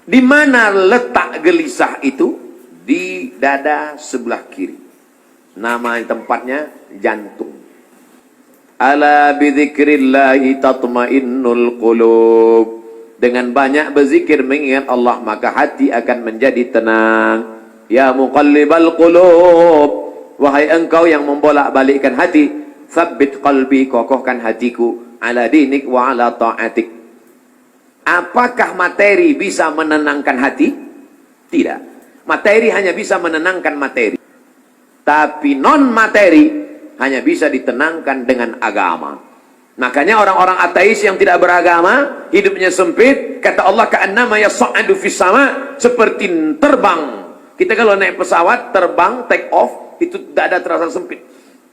Di mana letak gelisah itu? Di dada sebelah kiri. Nama tempatnya jantung. Ala bidzikrillahi tatmainnul qulub. Dengan banyak berzikir mengingat Allah, maka hati akan menjadi tenang. Ya muqallibal qulub, wahai engkau yang membolak-balikkan hati, tsabbit qalbi, kokohkan hatiku, ala dinik wa ala ta'atik. Apakah materi bisa menenangkan hati? Tidak. Materi hanya bisa menenangkan materi. Tapi non-materi hanya bisa ditenangkan dengan agama. Makanya orang-orang ateis yang tidak beragama, hidupnya sempit. Kata Allah, ka'annama yas'adu fis sama, seperti terbang. Kita kalau naik pesawat, terbang, take off, itu dada terasa sempit.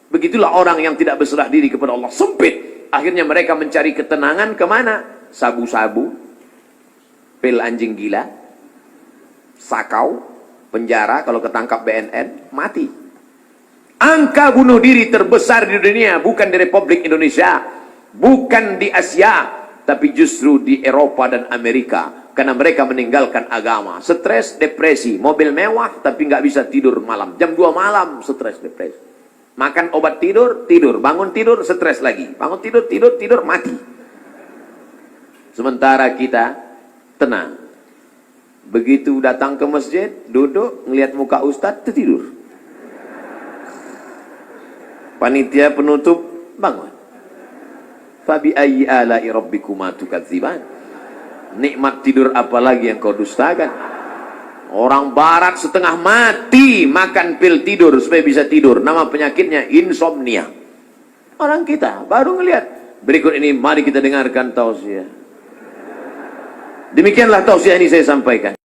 Begitulah orang yang tidak berserah diri kepada Allah, sempit. Akhirnya mereka mencari ketenangan kemana? Sabu-sabu, pil anjing gila, sakau, penjara, kalau ketangkap BNN, mati. Angka bunuh diri terbesar di dunia bukan di Republik Indonesia, bukan di Asia, tapi justru di Eropa dan Amerika. Karena mereka meninggalkan agama. Stres, depresi, mobil mewah tapi nggak bisa tidur malam. Jam 2 malam stres, depresi. Makan obat tidur, tidur. Bangun tidur, stres lagi. Bangun tidur, tidur, mati. Sementara kita tenang. Begitu datang ke masjid, duduk, ngelihat muka ustadz, tidur. Panitia penutup, bangun. Fabi ayyi ala'i rabbikuma tukadziban. Nikmat tidur apalagi yang kau dustakan. Orang barat setengah mati makan pil tidur supaya bisa tidur. Nama penyakitnya insomnia. Orang kita baru ngelihat. Berikut ini mari kita dengarkan tausiah. Demikianlah tausiah ini saya sampaikan.